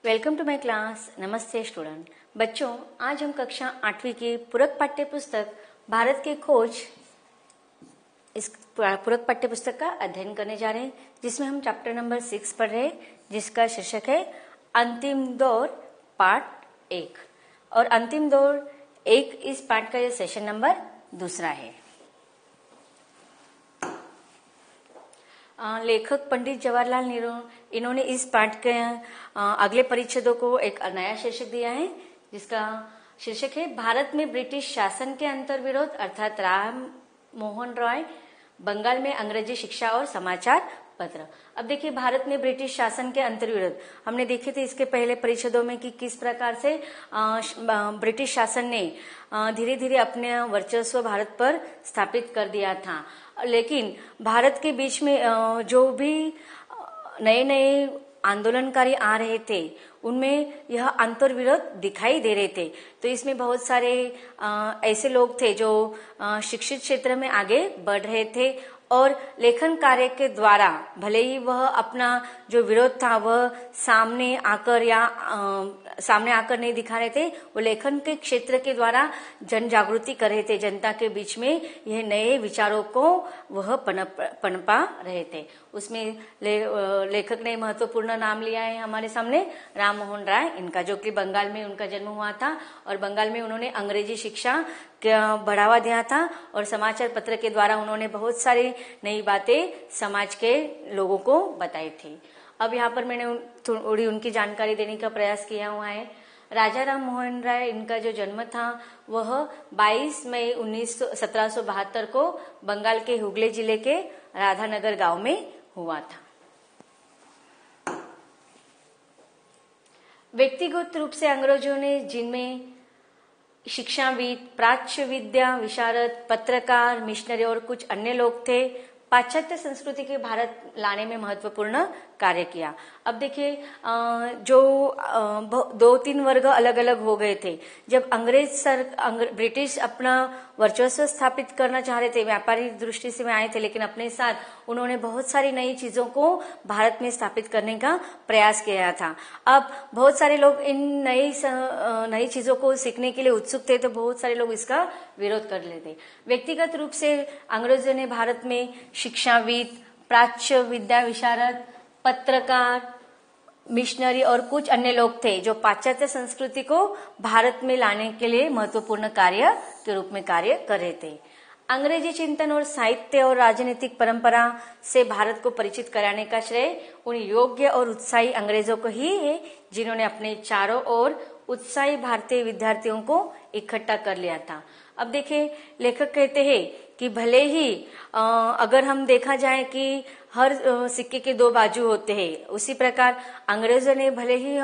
Welcome to my class. नमस्ते student. बच्चों, आज हम कक्षा 8वीं की पूरक पाठ्य पुस्तक भारत के खोज इस पूरक पाठ्य पुस्तक का अध्ययन करने जा रहे हैं, जिसमें हम चैप्टर नंबर 6 पढ़ रहे हैं, जिसका शीर्षक है अंतिम दौर पार्ट 1। और अंतिम दौर 1 इस पाठ का यह सेशन नंबर 2 है। लेखक पंडित जवाहरलाल नेहरू इन्होंने इस पाठ के अगले परिच्छेदों को एक नया शीर्षक दिया है, जिसका शीर्षक है भारत में ब्रिटिश शासन के अंतर्विरोध, अर्थात राम मोहन रॉय, बंगाल में अंग्रेजी शिक्षा और समाचार पत्र। अब देखिए, भारत में ब्रिटिश शासन के अंतर्विरोध हमने देखे थे इसके पहले परिच्छेदों में कि किस प्रकार से ब्रिटिश शासन ने धीरे धीरे अपने वर्चस्व भारत पर स्थापित कर दिया था। लेकिन भारत के बीच में जो भी नए नए आंदोलनकारी आ रहे थे, उनमें यह अंतर्विरोध दिखाई दे रहे थे। तो इसमें बहुत सारे ऐसे लोग थे जो शिक्षित क्षेत्र में आगे बढ़ रहे थे और लेखन कार्य के द्वारा भले ही वह अपना जो विरोध था वह सामने आकर नहीं दिखा रहे थे, वो लेखन के क्षेत्र के द्वारा जन जागृति कर रहे थे। जनता के बीच में यह नए विचारों को वह पनपा रहे थे। उसमें लेखक ने महत्वपूर्ण नाम लिया है हमारे सामने, राम मोहन राय इनका, जो कि बंगाल में उनका जन्म हुआ था और बंगाल में उन्होंने अंग्रेजी शिक्षा बढ़ावा दिया था और समाचार पत्र के द्वारा उन्होंने बहुत सारी नई बातें समाज के लोगों को बताई थी। अब यहाँ पर मैंने थोड़ी उनकी जानकारी देने का प्रयास किया हुआ है। राजा राम मोहन राय इनका जो जन्म था वह 22 मई 1772 को बंगाल के हुगली जिले के राधानगर गांव में हुआ था। व्यक्तिगत रूप से अंग्रेजों ने, जिनमें शिक्षाविद, प्राच्य विद्या विशारद, पत्रकार, मिशनरी और कुछ अन्य लोग थे, पाश्चात्य संस्कृति के भारत लाने में महत्वपूर्ण कार्य किया। अब देखिए, जो 2-3 वर्ग अलग अलग हो गए थे। जब ब्रिटिश अपना वर्चस्व स्थापित करना चाह रहे थे, व्यापारिक दृष्टि से में आए थे, लेकिन अपने साथ उन्होंने बहुत सारी नई चीजों को भारत में स्थापित करने का प्रयास किया था। अब बहुत सारे लोग इन नई चीजों को सीखने के लिए उत्सुक थे, तो बहुत सारे लोग इसका विरोध कर लेते। व्यक्तिगत रूप से अंग्रेजों ने भारत में शिक्षाविद, प्राच्य विद्या विशारद, पत्रकार, मिशनरी और कुछ अन्य लोग थे जो पाश्चात्य संस्कृति को भारत में लाने के लिए महत्वपूर्ण कार्य के रूप में कार्य कर रहे थे। अंग्रेजी चिंतन और साहित्य और राजनीतिक परंपरा से भारत को परिचित कराने का श्रेय उन योग्य और उत्साही अंग्रेजों को ही है, जिन्होंने अपने चारों ओर उत्साही भारतीय विद्यार्थियों को इकट्ठा कर लिया था। अब देखिए, लेखक कहते हैं कि भले ही अगर हम देखा जाए कि हर सिक्के के 2 बाजू होते हैं, उसी प्रकार अंग्रेजों ने भले ही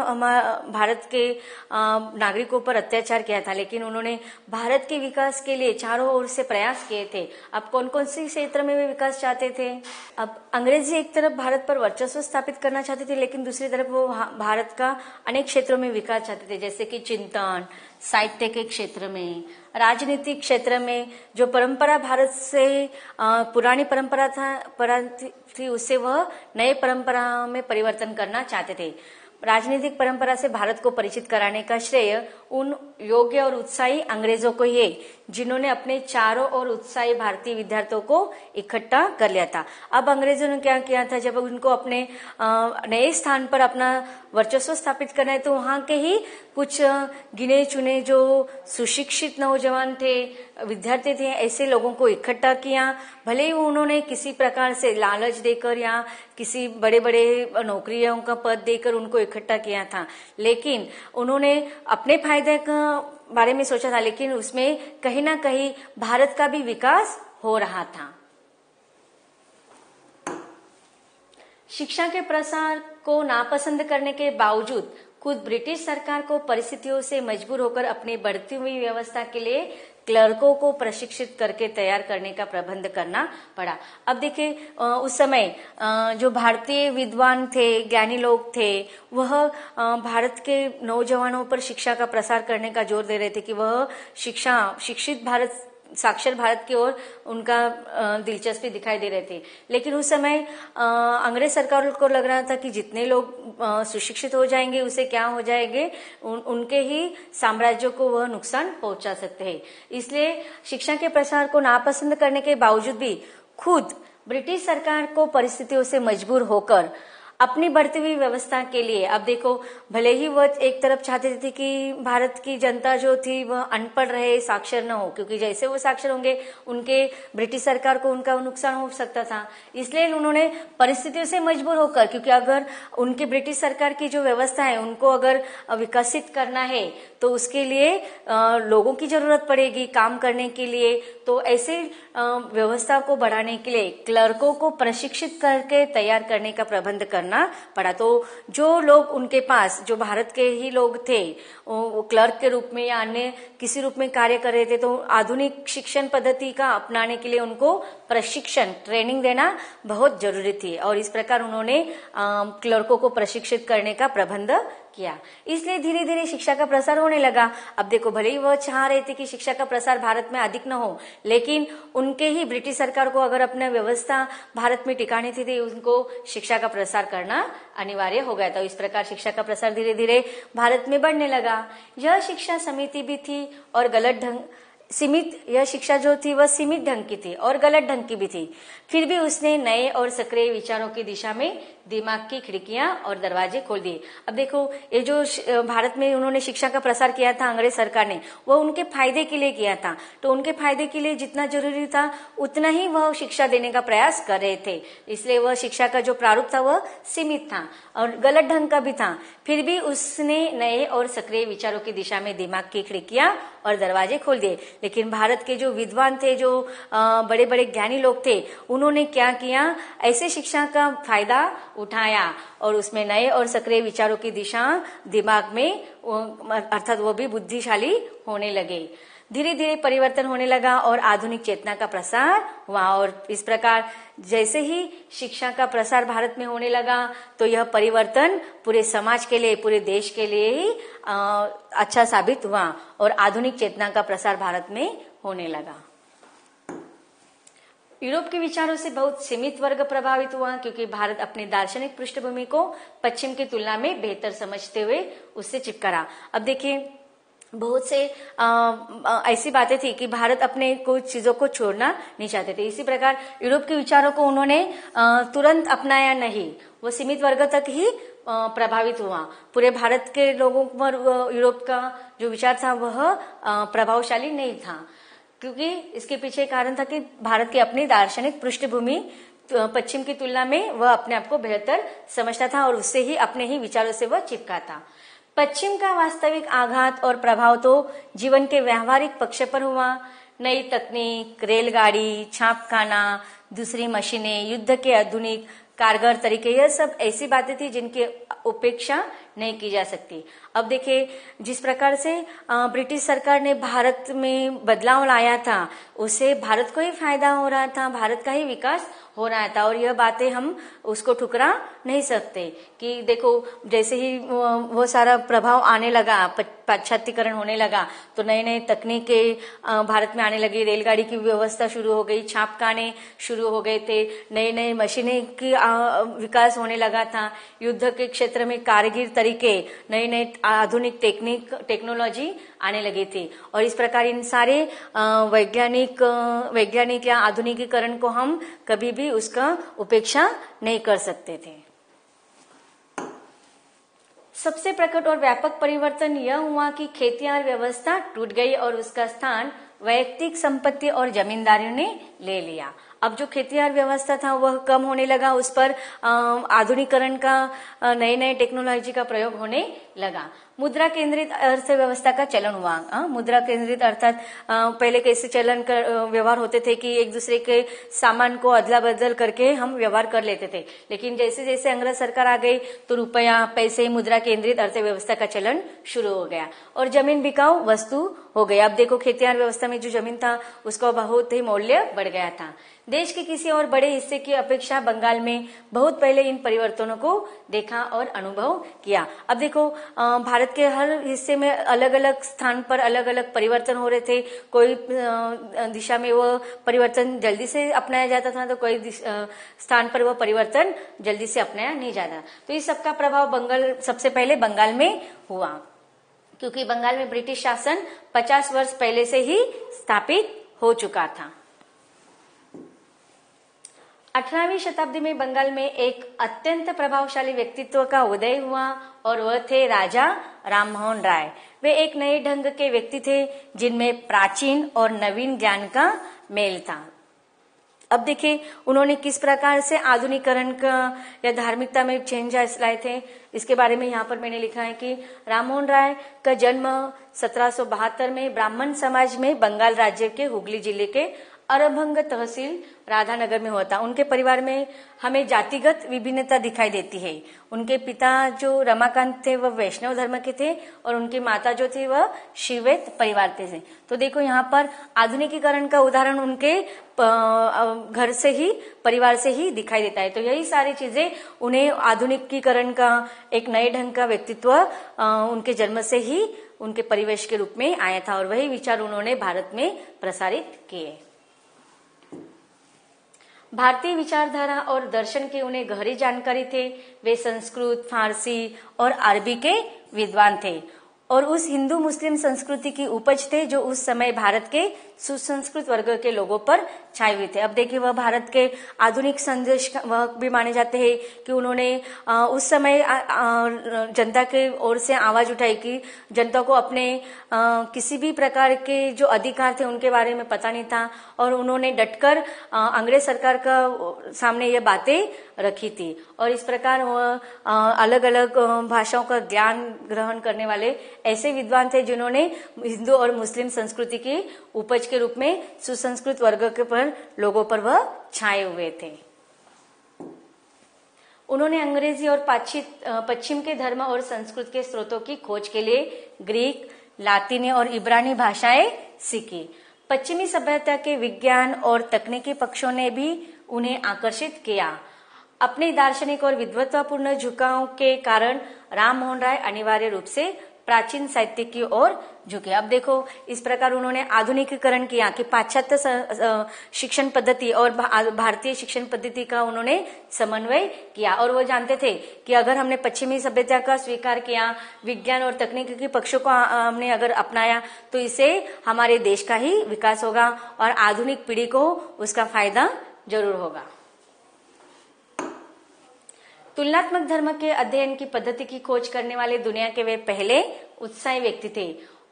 भारत के नागरिकों पर अत्याचार किया था, लेकिन उन्होंने भारत के विकास के लिए चारों ओर से प्रयास किए थे। अब कौन कौन से क्षेत्र में वे विकास चाहते थे? अब अंग्रेजी एक तरफ भारत पर वर्चस्व स्थापित करना चाहते थे, लेकिन दूसरी तरफ वो भारत का अनेक क्षेत्रों में विकास चाहते थे, जैसे कि चिंतन, साहित्य के क्षेत्र में, राजनीतिक क्षेत्र में। जो परंपरा भारत से पुरानी परंपरा थी, उससे वह नए परंपरा में परिवर्तन करना चाहते थे। राजनीतिक परंपरा से भारत को परिचित कराने का श्रेय उन योग्य और उत्साही अंग्रेजों को ही है, जिन्होंने अपने चारों ओर उत्साही भारतीय विद्यार्थियों को इकट्ठा कर लिया था। अब अंग्रेजों ने क्या किया था, जब उनको अपने नए स्थान पर अपना वर्चस्व स्थापित करना है, तो वहां के ही कुछ गिने चुने जो सुशिक्षित नौजवान थे, विद्यार्थी थे, ऐसे लोगों को इकट्ठा किया। भले ही उन्होंने किसी प्रकार से लालच देकर या किसी बड़े बड़े नौकरियों का पद देकर उनको इकट्ठा किया था, लेकिन उन्होंने अपने फायदे का बारे में सोचा था, लेकिन उसमें कहीं ना कहीं भारत का भी विकास हो रहा था। शिक्षा के प्रसार को नापसंद करने के बावजूद खुद ब्रिटिश सरकार को परिस्थितियों से मजबूर होकर अपनी बढ़ती हुई व्यवस्था के लिए क्लर्कों को प्रशिक्षित करके तैयार करने का प्रबंध करना पड़ा। अब देखिए, उस समय जो भारतीय विद्वान थे, ज्ञानी लोग थे, वह भारत के नौजवानों पर शिक्षा का प्रसार करने का जोर दे रहे थे कि वह शिक्षित भारत साक्षर भारत की ओर उनका दिलचस्पी दिखाई दे रहे थे। लेकिन उस समय अंग्रेज सरकार को लग रहा था कि जितने लोग सुशिक्षित हो जाएंगे उसे क्या हो जाएंगे, उनके ही साम्राज्यों को वह नुकसान पहुंचा सकते हैं। इसलिए शिक्षा के प्रसार को नापसंद करने के बावजूद भी खुद ब्रिटिश सरकार को परिस्थितियों से मजबूर होकर अपनी बढ़ती हुई व्यवस्था के लिए, अब देखो भले ही वह एक तरफ चाहते थे कि भारत की जनता जो थी वह अनपढ़ रहे, साक्षर न हो, क्योंकि जैसे वो साक्षर होंगे उनके ब्रिटिश सरकार को उनका नुकसान हो सकता था। इसलिए उन्होंने परिस्थितियों से मजबूर होकर, क्योंकि अगर उनकी ब्रिटिश सरकार की जो व्यवस्था है उनको अगर विकसित करना है तो उसके लिए लोगों की जरूरत पड़ेगी काम करने के लिए। तो ऐसे व्यवस्था को बढ़ाने के लिए क्लर्कों को प्रशिक्षित करके तैयार करने का प्रबंध करना पड़ा। तो जो लोग उनके पास, जो भारत के ही लोग थे, वो क्लर्क के रूप में या अन्य किसी रूप में कार्य कर रहे थे, तो आधुनिक शिक्षण पद्धति का अपनाने के लिए उनको प्रशिक्षण, ट्रेनिंग देना बहुत जरूरी थी। और इस प्रकार उन्होंने क्लर्कों को प्रशिक्षित करने का प्रबंध किया। इसलिए धीरे धीरे शिक्षा का प्रसार होने लगा। अब देखो भले ही वह चाह रहे थे कि शिक्षा का प्रसार भारत में अधिक न हो, लेकिन उनके ही ब्रिटिश सरकार को अगर अपना व्यवस्था भारत में टिकानी थी तो उनको शिक्षा का प्रसार करना अनिवार्य हो गया था। इस प्रकार शिक्षा का प्रसार धीरे धीरे भारत में बढ़ने लगा। यह शिक्षा समिति भी थी और गलत ढंग सीमित, यह शिक्षा जो थी वह सीमित ढंग की थी और गलत ढंग की भी थी। फिर भी उसने नए और सक्रिय विचारों की दिशा में दिमाग की खिड़कियां और दरवाजे खोल दिए। अब देखो ये जो भारत में उन्होंने शिक्षा का प्रसार किया था अंग्रेज सरकार ने, वह उनके फायदे के लिए किया था। तो उनके फायदे के लिए जितना जरूरी था उतना ही वह शिक्षा देने का प्रयास कर रहे थे। इसलिए वह शिक्षा का जो प्रारूप था वह सीमित था और गलत ढंग का भी था। फिर भी उसने नए और सक्रिय विचारों की दिशा में दिमाग की खिड़कियां और दरवाजे खोल दिए। लेकिन भारत के जो विद्वान थे, जो बड़े बड़े ज्ञानी लोग थे, उन्होंने क्या किया, ऐसे शिक्षा का फायदा उठाया और उसमें नए और सक्रिय विचारों की दिशा दिमाग में, अर्थात वो भी बुद्धिशाली होने लगे। धीरे धीरे परिवर्तन होने लगा और आधुनिक चेतना का प्रसार हुआ। और इस प्रकार जैसे ही शिक्षा का प्रसार भारत में होने लगा तो यह परिवर्तन पूरे समाज के लिए, पूरे देश के लिए ही अच्छा साबित हुआ और आधुनिक चेतना का प्रसार भारत में होने लगा। यूरोप के विचारों से बहुत सीमित वर्ग प्रभावित हुआ, क्योंकि भारत अपनी दार्शनिक पृष्ठभूमि को पश्चिम की तुलना में बेहतर समझते हुए उससे चिपका रहा। अब देखिए बहुत से ऐसी बातें थी कि भारत अपने कुछ चीजों को छोड़ना नहीं चाहते थे। इसी प्रकार यूरोप के विचारों को उन्होंने तुरंत अपनाया नहीं, वो सीमित वर्ग तक ही प्रभावित हुआ। पूरे भारत के लोगों पर यूरोप का जो विचार था वह प्रभावशाली नहीं था, क्योंकि इसके पीछे कारण था कि भारत की अपनी दार्शनिक पृष्ठभूमि पश्चिम की तुलना में वह अपने आप को बेहतर समझता था और उससे ही अपने ही विचारों से वह चिपका था। पश्चिम का वास्तविक आघात और प्रभाव तो जीवन के व्यावहारिक पक्ष पर हुआ। नई तकनीक, रेलगाड़ी, छापखाना, दूसरी मशीनें, युद्ध के आधुनिक कारगर तरीके, यह सब ऐसी बातें थी जिनकी उपेक्षा नहीं की जा सकती। अब देखिए जिस प्रकार से ब्रिटिश सरकार ने भारत में बदलाव लाया था, उससे भारत को ही फायदा हो रहा था, भारत का ही विकास हो रहा था। और यह बातें हम उसको ठुकरा नहीं सकते कि देखो जैसे ही वो सारा प्रभाव आने लगा, पाश्चात्यकरण होने लगा, तो नए नए तकनीकें भारत में आने लगी, रेलगाड़ी की व्यवस्था शुरू हो गई, छापखाने शुरू हो गए थे, नए नए मशीनें की विकास होने लगा था, युद्ध के क्षेत्र में कारगर तरीके, नए नए आधुनिक टेक्नोलॉजी आने लगी थी। और इस प्रकार इन सारे वैज्ञानिक या आधुनिकीकरण को हम कभी भी उसका उपेक्षा नहीं कर सकते थे। सबसे प्रकट और व्यापक परिवर्तन यह हुआ कि खेतियार व्यवस्था टूट गई और उसका स्थान वैयक्तिक संपत्ति और जमींदारियों ने ले लिया। अब जो खेतियार व्यवस्था था वह कम होने लगा, उस पर आधुनिकीकरण का, नए नए टेक्नोलॉजी का प्रयोग होने लगा। मुद्रा केंद्रित अर्थव्यवस्था का चलन हुआ। मुद्रा केंद्रित अर्थात पहले कैसे चलन कर व्यवहार होते थे कि एक दूसरे के सामान को अदला बदल करके हम व्यवहार कर लेते थे, लेकिन जैसे जैसे अंग्रेज सरकार आ गई तो रुपया, पैसे, मुद्रा केंद्रित अर्थव्यवस्था का चलन शुरू हो गया और जमीन बिकाऊ वस्तु हो गई। अब देखो खेतियार व्यवस्था में जो जमीन था उसका बहुत ही मूल्य बढ़ गया था। देश के किसी और बड़े हिस्से की अपेक्षा बंगाल में बहुत पहले इन परिवर्तनों को देखा और अनुभव किया। अब देखो भारत के हर हिस्से में अलग अलग स्थान पर अलग अलग परिवर्तन हो रहे थे। कोई दिशा में वो परिवर्तन जल्दी से अपनाया जाता था तो कोई स्थान पर वो परिवर्तन जल्दी से अपनाया नहीं जाता। तो इस सबका प्रभाव बंगाल सबसे पहले बंगाल में हुआ, क्योंकि बंगाल में ब्रिटिश शासन 50 वर्ष पहले से ही स्थापित हो चुका था। 18वीं शताब्दी में बंगाल में एक अत्यंत प्रभावशाली व्यक्तित्व का उदय हुआ और वह थे राजा राममोहन राय। वे एक नए ढंग के व्यक्ति थे जिनमें प्राचीन और नवीन ज्ञान का मेल था। अब देखिए उन्होंने किस प्रकार से आधुनिकीकरण का या धार्मिकता में चेंजेस लाए थे, इसके बारे में यहाँ पर मैंने लिखा है कि राममोहन राय का जन्म 1772 में ब्राह्मण समाज में बंगाल राज्य के हुगली जिले के अरभंग तहसील राधानगर में हुआ था। उनके परिवार में हमें जातिगत विभिन्नता दिखाई देती है। उनके पिता जो रमाकांत थे वह वैष्णव धर्म के थे और उनकी माता जो थी वह शिवैत परिवार के थे। तो देखो यहाँ पर आधुनिकीकरण का उदाहरण उनके घर से ही, परिवार से ही दिखाई देता है। तो यही सारी चीजें उन्हें आधुनिकीकरण का एक नए ढंग का व्यक्तित्व उनके जन्म से ही उनके परिवेश के रूप में आया था और वही विचार उन्होंने भारत में प्रसारित किए। भारतीय विचारधारा और दर्शन की उन्हें गहरी जानकारी थे। वे संस्कृत, फारसी और अरबी के विद्वान थे और उस हिंदू मुस्लिम संस्कृति की उपज थे जो उस समय भारत के सुसंस्कृत वर्ग के लोगों पर छाए हुए थे। अब देखिए वह भारत के आधुनिक संदेश वह भी माने जाते हैं कि उन्होंने उस समय जनता के ओर से आवाज उठाई कि जनता को अपने किसी भी प्रकार के जो अधिकार थे उनके बारे में पता नहीं था और उन्होंने डटकर अंग्रेज सरकार का सामने ये बातें रखी थी। और इस प्रकार वह अलग अलग भाषाओं का ज्ञान ग्रहण करने वाले ऐसे विद्वान थे जिन्होंने हिंदू और मुस्लिम संस्कृति की उपज के रूप में सुसंस्कृत वर्ग के पर लोगों पर वह छाए हुए थे। उन्होंने अंग्रेजी और पश्चिम के धर्म और संस्कृत के स्रोतों की खोज के लिए ग्रीक, लातीनी और इब्रानी भाषाएं सीखी। पश्चिमी सभ्यता के विज्ञान और तकनीकी पक्षों ने भी उन्हें आकर्षित किया। अपने दार्शनिक और विद्वत्तापूर्ण झुकाव के कारण राममोहन राय अनिवार्य रूप से प्राचीन साहित्य की ओर झुके। अब देखो इस प्रकार उन्होंने आधुनिकीकरण किया कि पाश्चात्य शिक्षण पद्धति और भारतीय शिक्षण पद्धति का उन्होंने समन्वय किया और वो जानते थे कि अगर हमने पश्चिमी सभ्यता का स्वीकार किया, विज्ञान और तकनीकी के पक्षों को हमने अगर अपनाया तो इससे हमारे देश का ही विकास होगा और आधुनिक पीढ़ी को उसका फायदा जरूर होगा। तुलनात्मक धर्म के अध्ययन की पद्धति की खोज करने वाले दुनिया के वे पहले उत्साही व्यक्ति थे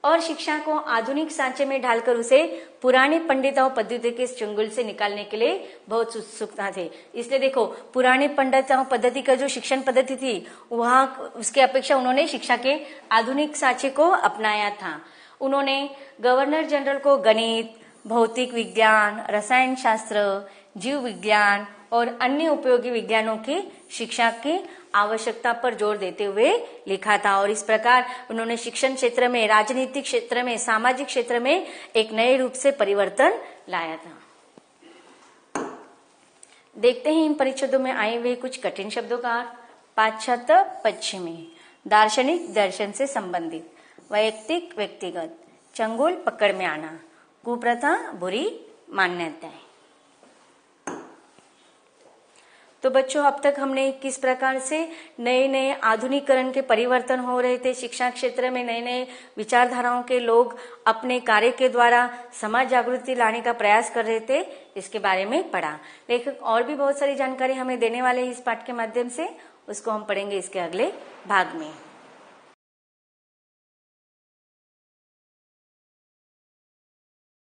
और शिक्षा को आधुनिक सांचे में ढालकर उसे पुरानी पंडितों पद्धति के चंगुल से निकालने के लिए बहुत उत्सुकता थे। इसलिए देखो पुरानी पंडितों पद्धति का जो शिक्षण पद्धति थी वहां उसके अपेक्षा उन्होंने शिक्षा के आधुनिक सांचे को अपनाया था। उन्होंने गवर्नर जनरल को गणित, भौतिक विज्ञान, रसायन शास्त्र, जीव विज्ञान और अन्य उपयोगी विज्ञानों की शिक्षा की आवश्यकता पर जोर देते हुए लिखा था और इस प्रकार उन्होंने शिक्षण क्षेत्र में, राजनीतिक क्षेत्र में, सामाजिक क्षेत्र में एक नए रूप से परिवर्तन लाया था। देखते हैं इन परिच्छेदों में आए हुए कुछ कठिन शब्दों का अर्थ। पाश्चात्य पश्चिमी, दार्शनिक दर्शन से संबंधित, वैयक्तिक व्यक्तिगत, चंगुल पकड़ में आना, कुप्रथा बुरी मान्यताएं। तो बच्चों अब तक हमने किस प्रकार से नए नए आधुनिकीकरण के परिवर्तन हो रहे थे, शिक्षा क्षेत्र में नए नए विचारधाराओं के लोग अपने कार्य के द्वारा समाज जागृति लाने का प्रयास कर रहे थे, इसके बारे में पढ़ा। लेकिन और भी बहुत सारी जानकारी हमें देने वाले इस पाठ के माध्यम से, उसको हम पढ़ेंगे इसके अगले भाग में।